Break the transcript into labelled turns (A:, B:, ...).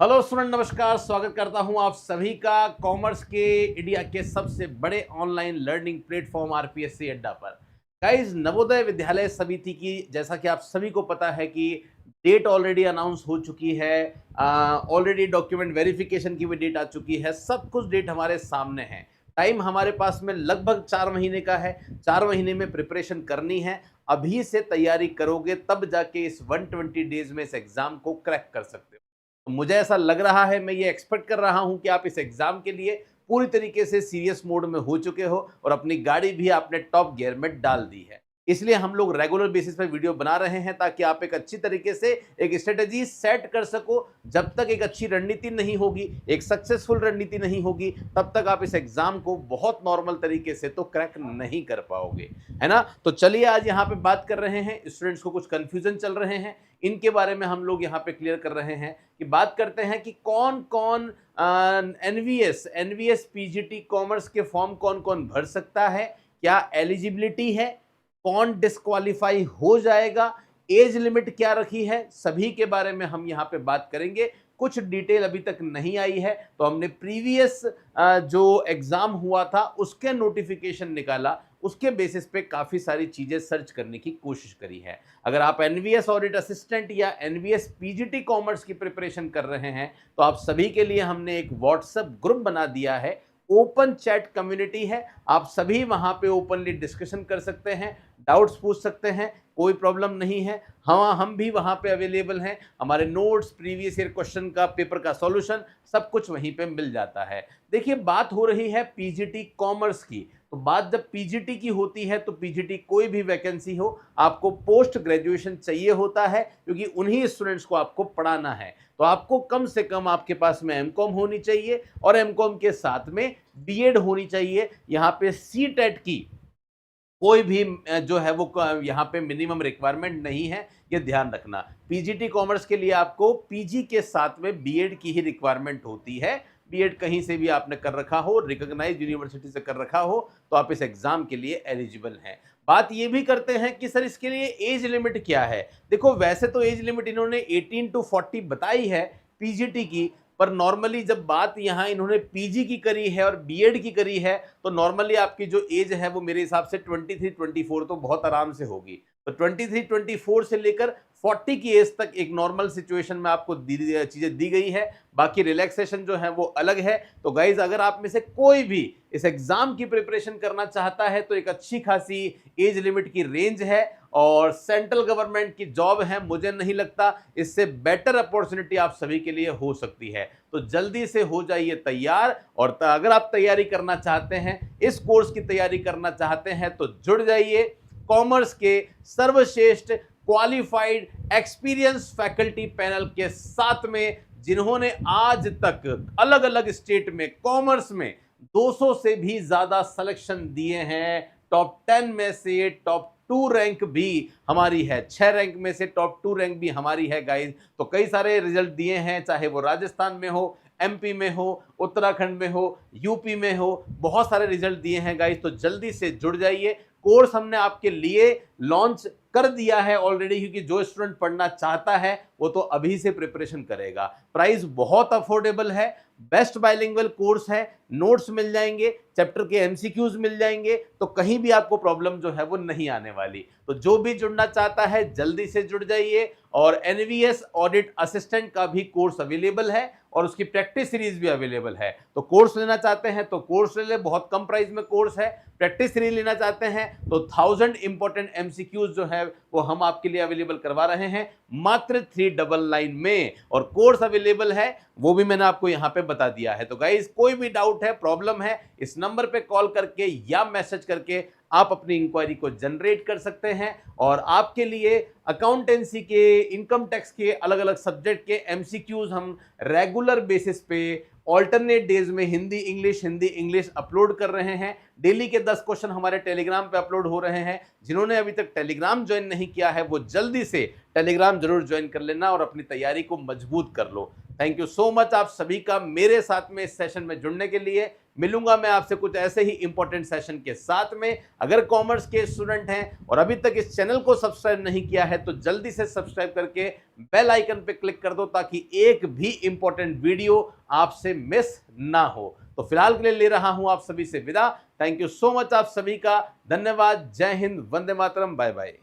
A: Hello student, नमस्कार। स्वागत करता हूं आप सभी का कॉमर्स के इंडिया के सबसे बड़े ऑनलाइन लर्निंग प्लेटफॉर्म आरपीएससी अड्डा पर। गाइस, नवोदय विद्यालय समिति की जैसा कि आप सभी को पता है कि डेट ऑलरेडी अनाउंस हो चुकी है। ऑलरेडी डॉक्यूमेंट वेरिफिकेशन की भी डेट आ चुकी है। सब कुछ डेट हमारे सामने है। टाइम हमारे पास में लगभग 4 महीने का है। 4 महीने में प्रिपरेशन करनी है। अभी से तैयारी करोगे तब जाके इस 120 डेज में इस एग्जाम को क्रैक कर सकते हो। तो मुझे ऐसा लग रहा है, मैं ये एक्सपेक्ट कर रहा हूं कि आप इस एग्जाम के लिए पूरी तरीके से सीरियस मोड में हो चुके हो और अपनी गाड़ी भी आपने टॉप गियर में डाल दी है। इसलिए हम लोग रेगुलर बेसिस पर वीडियो बना रहे हैं ताकि आप एक अच्छी तरीके से एक स्ट्रेटेजी सेट कर सको। जब तक एक अच्छी रणनीति नहीं होगी, एक सक्सेसफुल रणनीति नहीं होगी, तब तक आप इस एग्जाम को बहुत नॉर्मल तरीके से तो क्रैक नहीं कर पाओगे, है ना। तो चलिए आज यहाँ पे बात कर रहे हैं। स्टूडेंट्स को कुछ कंफ्यूजन चल रहे हैं, इनके बारे में हम लोग यहाँ पे क्लियर कर रहे हैं कि बात करते हैं कि कौन कौन एनवीएस पीजीटी कॉमर्स के फॉर्म कौन कौन भर सकता है, क्या एलिजिबिलिटी है, कौन डिस्क्वालीफाई हो जाएगा, एज लिमिट क्या रखी है, सभी के बारे में हम यहाँ पे बात करेंगे। कुछ डिटेल अभी तक नहीं आई है, तो हमने प्रीवियस जो एग्जाम हुआ था उसके नोटिफिकेशन निकाला, उसके बेसिस पे काफ़ी सारी चीज़ें सर्च करने की कोशिश करी है। अगर आप एनवीएस ऑडिट असिस्टेंट या एनवीएस पीजीटी कॉमर्स की प्रिपरेशन कर रहे हैं तो आप सभी के लिए हमने एक व्हाट्सएप ग्रुप बना दिया है। ओपन चैट कम्युनिटी है, आप सभी वहां पे ओपनली डिस्कशन कर सकते हैं, डाउट्स पूछ सकते हैं, कोई प्रॉब्लम नहीं है। हम भी वहां पे अवेलेबल हैं। हमारे नोट्स, प्रीवियस ईयर क्वेश्चन का पेपर का सॉल्यूशन सब कुछ वहीं पे मिल जाता है। देखिए, बात हो रही है पीजीटी कॉमर्स की, तो बात जब पीजीटी की होती है तो पीजीटी कोई भी वैकेंसी हो, आपको पोस्ट ग्रेजुएशन चाहिए होता है, क्योंकि उन्हीं स्टूडेंट्स को आपको पढ़ाना है। तो आपको कम से कम आपके पास में एमकॉम होनी चाहिए और एमकॉम के साथ में बीएड होनी चाहिए। यहाँ पे सीटेट की कोई भी जो है वो यहाँ पे मिनिमम रिक्वायरमेंट नहीं है, ये ध्यान रखना। पीजीटी कॉमर्स के लिए आपको पीजी के साथ में बीएड की ही रिक्वायरमेंट होती है। बीएड कहीं से भी आपने कर रखा हो, रिकॉग्नाइज्ड यूनिवर्सिटी से कर रखा हो, तो आप इस एग्जाम के लिए एलिजिबल हैं। बात ये भी करते हैं कि सर इसके लिए एज लिमिट क्या है। देखो, वैसे तो एज लिमिट इन्होंने 18 टू 40 बताई है पीजीटी की, पर नॉर्मली जब बात यहाँ इन्होंने पीजी की करी है और बीएड की करी है, तो नॉर्मली आपकी जो एज है वो मेरे हिसाब से 23-24 तो बहुत आराम से होगी। तो 23-24 से लेकर 40 की एज तक एक नॉर्मल सिचुएशन में आपको चीजें दी गई है। बाकी रिलैक्सेशन जो है वो अलग है। तो गाइज, अगर आप में से कोई भी इस एग्जाम की प्रिपरेशन करना चाहता है तो एक अच्छी खासी एज लिमिट की रेंज है और सेंट्रल गवर्नमेंट की जॉब है। मुझे नहीं लगता इससे बेटर अपॉर्चुनिटी आप सभी के लिए हो सकती है। तो जल्दी से हो जाइए तैयार। और अगर आप तैयारी करना चाहते हैं, इस कोर्स की तैयारी करना चाहते हैं, तो जुड़ जाइए कॉमर्स के सर्वश्रेष्ठ क्वालिफाइड एक्सपीरियंस फैकल्टी पैनल के साथ में, जिन्होंने आज तक अलग अलग स्टेट में कॉमर्स में 200 से भी ज्यादा सिलेक्शन दिए हैं। टॉप 10 में से टॉप 2 रैंक भी हमारी है, 6 रैंक में से टॉप 2 रैंक भी हमारी है गाइज। तो कई सारे रिजल्ट दिए हैं, चाहे वो राजस्थान में हो, एमपी में हो, उत्तराखंड में हो, यूपी में हो, बहुत सारे रिजल्ट दिए हैं गाइज। तो जल्दी से जुड़ जाइए। कोर्स हमने आपके लिए लॉन्च कर दिया है ऑलरेडी, क्योंकि जो स्टूडेंट पढ़ना चाहता है वो तो अभी से प्रिपरेशन करेगा। प्राइस बहुत अफोर्डेबल है, बेस्ट बाइलिंगुअल कोर्स है, नोट्स मिल जाएंगे, चैप्टर के एमसीक्यूज मिल जाएंगे, तो कहीं भी आपको प्रॉब्लम जो है वो नहीं आने वाली। तो जो भी जुड़ना चाहता है जल्दी से जुड़ जाइए। और एनवीएस ऑडिट असिस्टेंट का भी कोर्स अवेलेबल है और उसकी प्रैक्टिस सीरीज भी अवेलेबल है। तो कोर्स लेना चाहते हैं तो कोर्स ले ले, बहुत कम प्राइस में कोर्स है। प्रैक्टिस सीरीज लेना चाहते हैं तो 1000 इंपॉर्टेंट एमसीक्यूज जो है वो हम आपके लिए अवेलेबल करवा रहे हैं मात्र 399 में। और कोर्स अवेलेबल है वो भी मैंने आपको यहां पे बता दिया है। तो गाइस, कोई भी डाउट है, प्रॉब्लम है, इस नंबर पे कॉल करके या मैसेज करके आप अपनी इंक्वायरी को जनरेट कर सकते हैं। और आपके लिए अकाउंटेंसी के, इनकम टैक्स के अलग अलग सब्जेक्ट के एमसीक्यूज हम रेगुलर बेसिस पे ऑल्टरनेट डेज में हिंदी इंग्लिश अपलोड कर रहे हैं। डेली के 10 क्वेश्चन हमारे टेलीग्राम पे अपलोड हो रहे हैं। जिन्होंने अभी तक टेलीग्राम ज्वाइन नहीं नहीं किया है वो जल्दी से टेलीग्राम जरूर ज्वाइन कर लेना और अपनी तैयारी को मजबूत कर लो। थैंक यू सो मच आप सभी का मेरे साथ में इस सेशन में जुड़ने के लिए। मिलूंगा मैं आपसे कुछ ऐसे ही इंपॉर्टेंट सेशन के साथ में। अगर कॉमर्स के स्टूडेंट हैं और अभी तक इस चैनल को सब्सक्राइब नहीं किया है तो जल्दी से सब्सक्राइब करके बेल आइकन पे क्लिक कर दो ताकि एक भी इंपॉर्टेंट वीडियो आपसे मिस ना हो। तो फिलहाल के लिए ले रहा हूं आप सभी से विदा। थैंक यू सो मच आप सभी का। धन्यवाद। जय हिंद। वंदे मातरम। Bye bye.